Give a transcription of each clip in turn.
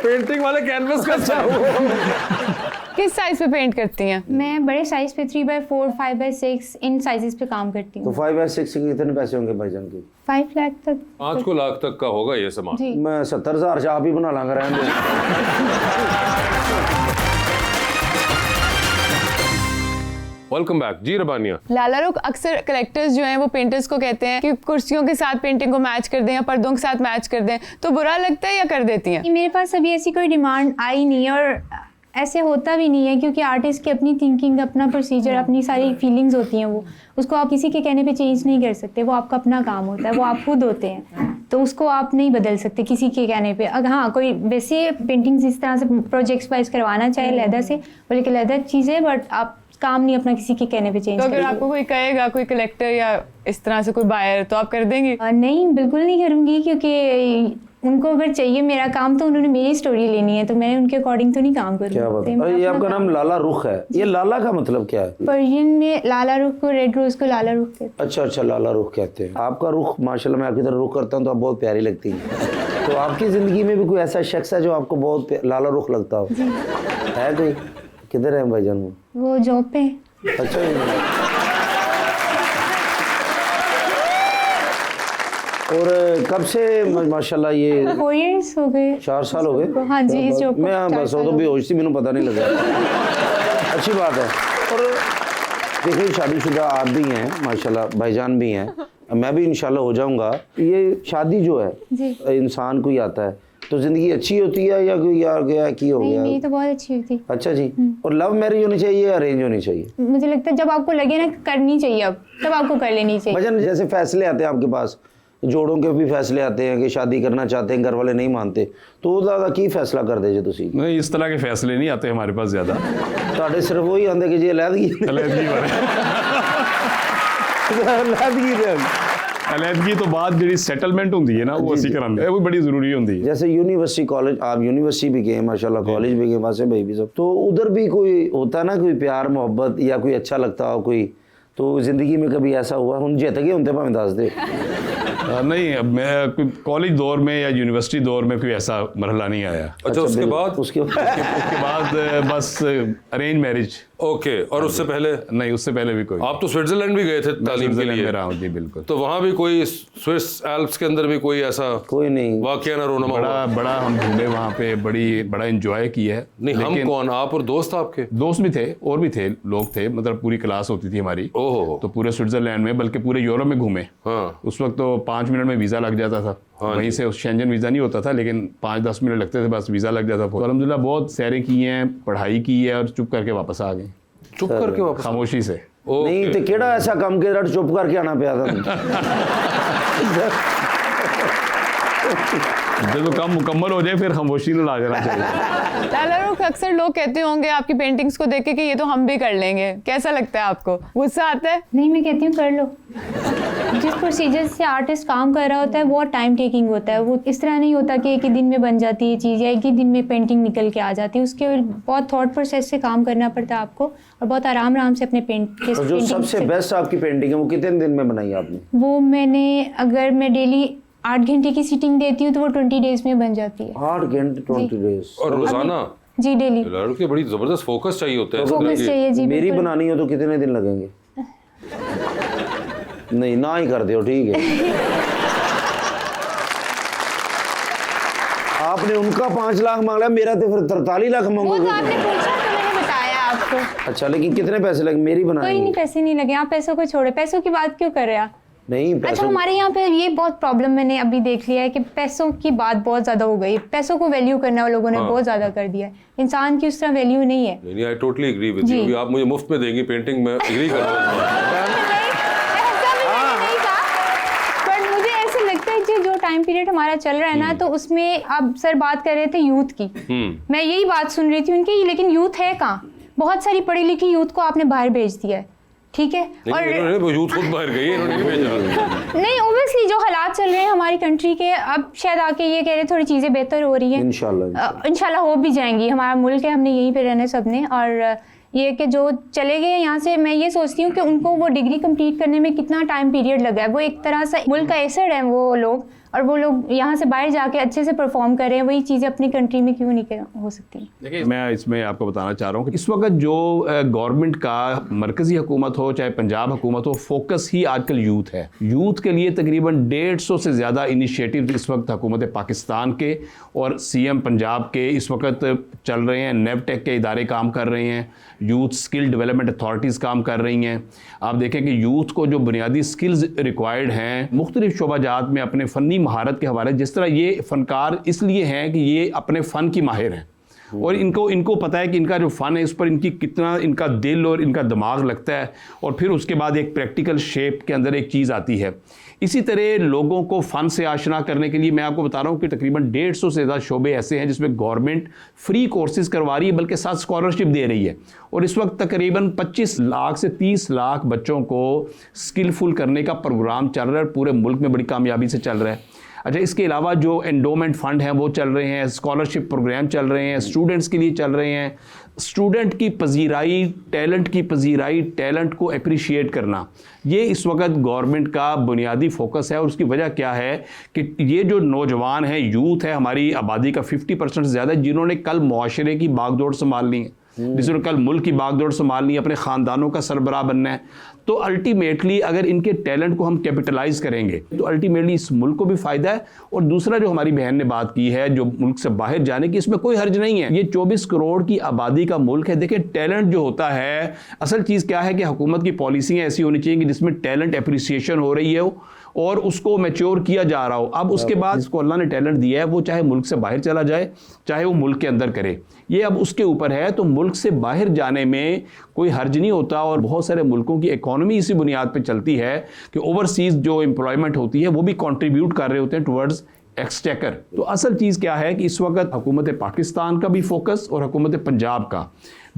Painting वाले canvas का किस साइज पे पेंट करती हैं? मैं बड़े साइज पे 3x4, 5x6 इन साइजेस पे काम करती हूँ। तो 5x6 के कितने पैसे होंगे भाईजान के? 5 लाख तक। 5 लाख तक का होगा ये सामान। जी। मैं 70,000 से आप ही बना लांगा रहने दो। वेलकम बैक जी रबानिया। लाला रुख अक्सर कलेक्टर्स जो हैं वो पेंटर्स को कहते हैं कि कुर्सियों के साथ पेंटिंग को मैच कर दें या पर्दों के साथ मैच कर दें, तो बुरा लगता है या कर देती हैं? मेरे पास अभी ऐसी कोई डिमांड आई नहीं है और ऐसे होता भी नहीं है, क्योंकि आर्टिस्ट की अपनी थिंकिंग, अपना प्रोसीजर, अपनी सारी फीलिंग्स होती हैं, वो उसको आप किसी के कहने पे चेंज नहीं कर सकते। वो आपका अपना काम होता है, वो आप खुद होते हैं, तो उसको आप नहीं बदल सकते किसी के कहने पे। अगर हाँ कोई वैसे पेंटिंग्स इस तरह से प्रोजेक्ट्स वाइज करवाना चाहे लेदर से, बोले कि लेदर चीज़ है, बट आप काम नहीं अपना किसी के कहने पे चेंज तो अगर करेंगे। आपको कोई कहेगा, कोई कलेक्टर या इस तरह से कोई बायर, तो आप कर देंगी? नहीं, बिल्कुल नहीं करूँगी, क्योंकि उनको अगर चाहिए मेरा काम तो उन्होंने मेरी स्टोरी लेनी है, तो मैं उनके अकॉर्डिंग तो नहीं काम करूँगी। क्या बात है। अरे ये आपका नाम लाला रुख है, ये लाला का मतलब क्या है? पर्शियन में लाला रुख को, रेड रोज को लाला रुख कहते हैं। अच्छा, लाला रुख कहते हैं। आपका रुख माशाल्लाह, मैं आपकी तरफ रुख करता हूँ तो आप बहुत प्यारी लगती हैं। तो आपकी जिंदगी में भी कोई ऐसा शख्स है जो आपको बहुत लाला रुख लगता हो? है कोई? किधर है भाईजान वो जॉब पे? अच्छा और कब से माशाल्लाह ये 4 years हो गए? 4 साल हो गए? हाँ जी, इस जॉब को मैं 4 बस साल तो हो गए। बेहोश थी, मैंने पता नहीं लगा। अच्छी बात है। और देखिए शादीशुदा आप भी हैं माशाल्लाह, भाईजान भी हैं, मैं भी इंशाल्लाह हो जाऊंगा। ये शादी जो है जी। इंसान को ही आता है, तो जिंदगी अच्छी होती है या कोई यार गया की हो नहीं, गया? मेरी तो बहुत अच्छी हुई थी। अच्छा जी। और लव मैरिज होनी चाहिए या अरेंज होनी चाहिए? मुझे लगता है जब आपको लगे ना करनी चाहिए, अब तब आपको कर लेनी चाहिए। भाईजान जैसे फैसले आते हैं आपके पास, जोड़ों के भी फैसले आते हैं कि शादी करना चाहते हैं, घर वाले नहीं मानते, तो ज़्यादा की फैसला कर दे तुसी? नहीं, इस तरह के फैसले नहीं आते हमारे पास ज़्यादा। ਤੁਹਾਡੇ सिर्फ वही आंदे कि जी अलहदगी अलहदगी वाले अलहदगी दे अलहदगी तो बाद जी सेटलमेंट होंगी है ना, वो असी करांदे, वो बड़ी ज़रूरी होंगी है। जैसे यूनिवर्सिटी कॉलेज, आप यूनिवर्सिटी भी गए माशाल्लाह, कॉलेज भी गए, वहाँ से भाई भी सब, तो उधर भी कोई होता है ना, कोई प्यार मोहब्बत या कोई अच्छा लगता हो कोई, तो ज़िंदगी में कभी ऐसा हुआ? हम जित गए होंगे भावें दस दे। नहीं, अब मैं कॉलेज दौर में या यूनिवर्सिटी दौर में कोई ऐसा मरहला नहीं आया। अच्छा उसके बाद? उसके बाद बस अरेंज मैरिज। ओके। और उससे पहले? नहीं, उससे पहले भी कोई। आप तो स्विट्जरलैंड भी गए थे तालीम के लिए? रहा हूँ जी, बिल्कुल। तो वहाँ भी कोई स्विस एल्प्स के अंदर भी कोई ऐसा कोई नहीं वाकया ना रोनमा हुआ? बड़ा हम घूमे वहाँ पे, बड़ा एंजॉय किया है। नहीं, हम कौन, आप और दोस्त आपके? दोस्त भी थे और भी थे, लोग थे, मतलब पूरी क्लास होती थी हमारी। ओहो। तो पूरे स्विट्जरलैंड में, बल्कि पूरे यूरोप में घूमे। हाँ। उस वक्त तो 5 मिनट में वीज़ा लग जाता था। हाँ, वहीं से शेंजन वीज़ा नहीं होता था, लेकिन 5-10 मिनट लगते थे, बस वीज़ा लग जाता था। तो अल्हम्दुलिल्लाह बहुत सैरें की हैं, पढ़ाई की है, और चुप करके वापस आ गए। चुप करके वापस? खामोशी से। नहीं तो केड़ा ऐसा काम के चुप करके आना पिया था? जब तो काम मुकम्मल हो जाए फिर खामोशी में ला जाना चाहिए। लाला रुख अक्सर लोग कहते होंगे आपकी पेंटिंग्स को देख के कि ये तो हम भी कर लेंगे, कैसा लगता है आपको? गुस्सा आता है? नहीं, मैं कहती हूँ कर लो। जिस प्रोसीजर से आर्टिस्ट काम कर रहा होता है बहुत टाइम टेकिंग होता है, वो इस तरह नहीं होता कि एक ही दिन में बन जाती है चीज़ या एक ही दिन में पेंटिंग निकल के आ जाती है। उसके बहुत थॉट प्रोसेस से काम करना पड़ता है आपको, और बहुत आराम से अपने और जो सबसे बेस्ट आपकी पेंटिंग है वो कितने दिन में बनाई आपने? वो मैंने, अगर मैं डेली 8 घंटे की सीटिंग देती हूँ तो वो 20 डेज में बन जाती है। 8 घंटे 20 डेज? और रोजाना? जी, डेली। लड़के बड़ी जबरदस्त फोकस चाहिए होते हैं। फोकस चाहिए जी। मेरी बिल्कुल। बनानी हो तो कितने दिन लगेंगे? नहीं, ना ही कर दो, ठीक है। आपने उनका 5 लाख मांगा, मेरा तो फिर 43 लाख वो तो मांगोगे। आपने पूछा तो मैंने बताया आपको। अच्छा, लेकिन कितने पैसे लगे मेरी कोई बनाने? नहीं, पैसे नहीं लगे। आप पैसों को छोड़े, पैसों की बात क्यों कर रहे हैं आप? नहीं अच्छा, पैसों हमारे यहाँ पे ये बहुत प्रॉब्लम मैंने अभी देख लिया है कि पैसों की बात बहुत ज्यादा हो गई। पैसों को वैल्यू करना लोगों ने बहुत ज्यादा कर दिया है। इंसान की उस तरह वैल्यू नहीं है। नहीं, I totally agree with you. अभी आप मुझे मुफ्त में देंगी पेंटिंग, मैं एग्री कर रहा हूँ। ऐसा भी मैंने नहीं कहा, पर मुझे ऐसे लगता है जो टाइम पीरियड हमारा चल रहा है ना, तो उसमें आप सर बात कर रहे थे यूथ की, मैं यही बात सुन रही थी उनकी, लेकिन यूथ है कहाँ? बहुत सारी पढ़ी लिखी यूथ को आपने बाहर भेज दिया है, ठीक है? और यूथ खुद बाहर गई, इन्होंने नहीं भेजा। नहीं, ओब्वियसली जो हालात चल रहे हैं हमारी कंट्री के, अब शायद आके ये कह रहे थोड़ी चीज़ें बेहतर हो रही हैं। इंशाल्लाह हो भी जाएंगी। हमारा मुल्क है, हमने यहीं पे रहना सबने, और ये कि जो चले गए यहाँ से, मैं ये सोचती हूँ कि उनको वो डिग्री कंप्लीट करने में कितना टाइम पीरियड लगा है। वो एक तरह से मुल्क का एसेट है वो लोग, और वो लोग यहाँ से बाहर जाके अच्छे से परफॉर्म कर रहे हैं, वही चीज़ें अपनी कंट्री में क्यों नहीं हो सकती? देखिए, मैं इसमें आपको बताना चाह रहा हूँ कि इस वक्त जो गवर्नमेंट का मरकज़ी हुकूमत हो चाहे पंजाब हुकूमत हो, फोकस ही आजकल यूथ है। यूथ के लिए तकरीबन 150 से ज़्यादा इनिशिएटिव इस वक्त हुकूमत पाकिस्तान के और CM पंजाब के इस वक्त चल रहे हैं। नेवटेक के इदारे काम कर रहे हैं, यूथ स्किल डेवलपमेंट अथॉरिटीज़ काम कर रही हैं। आप देखें कि यूथ को जो बुनियादी स्किल्स रिक्वायर्ड हैं मुख्तलिफ शोबाजात में अपने फ़नी महारत के हवाले, जिस तरह ये फ़नकार इसलिए हैं कि ये अपने फ़न की माहिर हैं और इनको पता है कि इनका जो फ़न है इस पर इनकी कितना इनका दिल और इनका दिमाग लगता है, और फिर उसके बाद एक प्रैक्टिकल शेप के अंदर एक चीज़ आती है। इसी तरह लोगों को फ़न से आशना करने के लिए मैं आपको बता रहा हूँ कि तकरीबन 150 से ज़्यादा शोबे ऐसे हैं जिसमें गवर्नमेंट फ्री कोर्सेज़ करवा रही है, बल्कि साथ स्कॉलरशिप दे रही है। और इस वक्त तकरीबन 25 लाख से 30 लाख बच्चों को स्किलफुल करने का प्रोग्राम चल रहा है, पूरे मुल्क में बड़ी कामयाबी से चल रहा है। अच्छा, इसके अलावा जो एंडोमेंट फ़ंड हैं वो चल रहे हैं, स्कॉलरशिप प्रोग्राम चल रहे हैं, स्टूडेंट्स के लिए चल रहे हैं। स्टूडेंट की पजीराई, टैलेंट की पजीराई, टैलेंट को अप्रिशिएट करना, ये इस वक्त गवर्नमेंट का बुनियादी फोकस है। और उसकी वजह क्या है कि ये जो नौजवान हैं, यूथ है, हमारी आबादी का 50% से ज़्यादा, जिन्होंने कल मुआशरे की बागडोर संभालनी है, जिन्होंने कल मुल्क की बागडोर संभालनी है, अपने ख़ानदानों का सरबराह बनना है, तो अल्टीमेटली अगर इनके टैलेंट को हम कैपिटलाइज करेंगे तो अल्टीमेटली इस मुल्क को भी फ़ायदा है। और दूसरा जो हमारी बहन ने बात की है जो मुल्क से बाहर जाने की, इसमें कोई हर्ज नहीं है। ये 24 करोड़ की आबादी का मुल्क है। देखिए, टैलेंट जो होता है, असल चीज़ क्या है कि हुकूमत की पॉलिसियाँ ऐसी होनी चाहिए कि जिसमें टैलेंट अप्रिसिएशन हो रही है और उसको मैच्योर किया जा रहा हो। अब उसके बाद जिसको अल्लाह ने टैलेंट दिया है वो चाहे मुल्क से बाहर चला जाए चाहे वो मुल्क के अंदर करे, ये अब उसके ऊपर है। तो मुल्क से बाहर जाने में कोई हर्ज नहीं होता। और बहुत सारे मुल्कों की इकॉनमी इसी बुनियाद पे चलती है कि ओवरसीज़ जो एम्प्लॉयमेंट होती है वो भी कंट्रीब्यूट कर रहे होते हैं टुवर्ड्स एक्सटेकर। तो असल चीज़ क्या है कि इस वक्त हुकूमत पाकिस्तान का भी फोकस और हुकूमत पंजाब का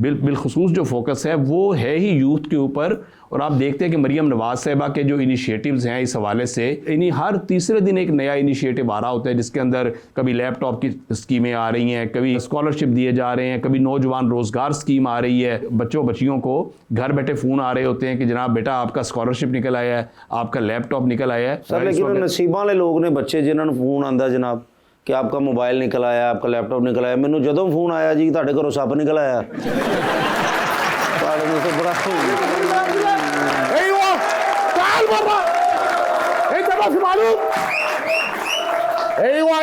बिलखुसूस जो फोकस है वो है ही यूथ के ऊपर। और आप देखते हैं कि मरियम नवाज साहिबा के जो इनिशिएटिव्स हैं इस हवाले से, इन्हीं हर तीसरे दिन एक नया इनिशिएटिव आ रहा होता है जिसके अंदर कभी लैपटॉप की स्कीमें आ रही हैं, कभी स्कॉलरशिप दिए जा रहे हैं, कभी नौजवान रोज़गार स्कीम आ रही है। बच्चियों को घर बैठे फ़ोन आ रहे होते हैं कि जनाब बेटा आपका स्कॉलरशिप निकल आया है, आपका लैपटॉप निकल आया है। सर लेकिन नसीबा वाले लोग ने बच्चे जिन्होंने फोन आंदा जनाब कि आपका मोबाइल निकल आया, आपका लैपटॉप निकल आया। मैनू जदों फोन आया जी तुहाडे घरों सप निकल आया, तुहाडे तो बड़ा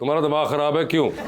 तुम्हारा दिमाग खराब है क्यों?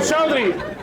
चौधरी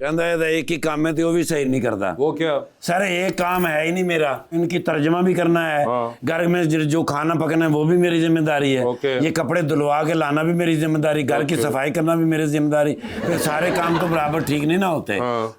कहता है एक ही काम में तो वो भी सही नहीं करता। वो क्या? सर एक काम है ही नहीं मेरा, इनकी तर्जमा भी करना है, घर में जो खाना पकाना है वो भी मेरी जिम्मेदारी है, ये कपड़े धुलवा के लाना भी मेरी जिम्मेदारी, घर की सफाई करना भी मेरी जिम्मेदारी। फिर सारे काम तो बराबर ठीक नहीं ना होते।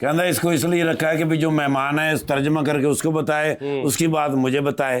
कहता है इसको इसलिए रखा है कि भी जो मेहमान है तर्जमा करके उसको बताए, उसकी बात मुझे बताए।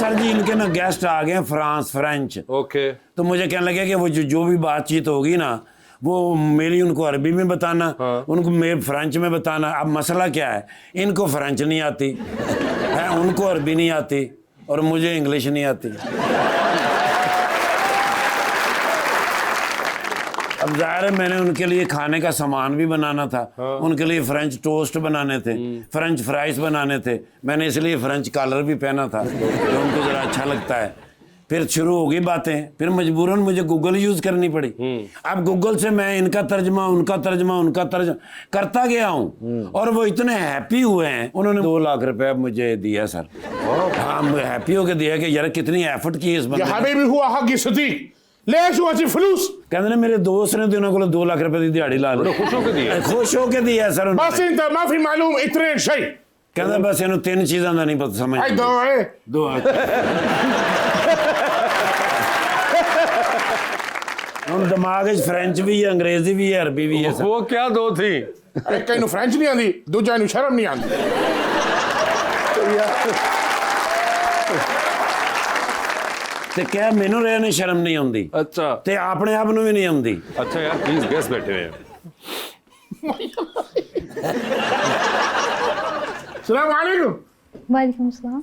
सर जी इनके ना गेस्ट आ गए फ्रेंच, ओके। तो मुझे कहने लगे कि वो जो भी बातचीत होगी ना वो मेरी उनको अरबी में बताना, उनको मेरे फ्रेंच में बताना। अब मसला क्या है, इनको फ्रेंच नहीं आती है, उनको अरबी नहीं आती और मुझे इंग्लिश नहीं आती। अब जाहिर है मैंने उनके लिए खाने का सामान भी बनाना था, उनके लिए फ्रेंच टोस्ट बनाने थे, फ्रेंच फ्राइज बनाने थे। मैंने इसलिए फ्रेंच कॉलर भी पहना था जो उनको ज़रा अच्छा लगता है। फिर शुरू हो गई बातें, फिर मजबूरन मुझे गूगल यूज़ करनी पड़ी। अब गूगल से मैं इनका तर्जमा उनका करता गया हूँ और वो इतने हैप्पी हुए हैं। उन्होंने 2 लाख रुपए मुझे दिया सर। हाँ हैप्पी होकर दिया कि यार कितनी एफर्ट की इस बंदे ने। कहते मेरे दोस्त ने तो उन्होंने 2 लाख रुपए की दिहाड़ी ला ली, खुश होकर दिया सर। बस इंत माफी मालूम इतने शई कहते बस इन्होंने 3 चीज़ों का नहीं पता समझ। दो हम दिमाग फ्रेंच भी है, अंग्रेजी भी है, अरबी भी है। वो क्या 2 थी? एक इन्हू फ्रेंच नहीं आती, दूजा इन्हू शर्म नहीं आती। ते क्या मैनू रहने शर्म नहीं आती? अच्छा, ते अपने आप नूं भी नहीं आती। अच्छा यार प्लीज गेस्ट बैठे हुए हैं। सलाम वालेकुम। वालेकुम सलाम।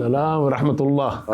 सलाम रहमतुल्लाह।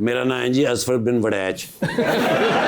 ਮੇਰਾ ਨਾਮ ਹੈ ਜੀ ਅਸਫਰ ਬਿਨ ਵੜੈਚ,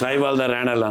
ਸਾਈਵਾਲ ਦਾ ਰਹਿਣ ਵਾਲਾ।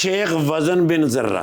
ਸ਼ੇਖ ਵਜ਼ਨ ਬਿਨ ਜ਼र्रा।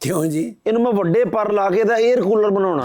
ਕਿਉਂ ਜੀ? ਇਹਨੂੰ ਮੈਂ ਵੱਡੇ ਪਰ ਲਾ ਕੇ ਦਾ 에ਅਰ ਕੂਲਰ ਬਣਾਉਣਾ।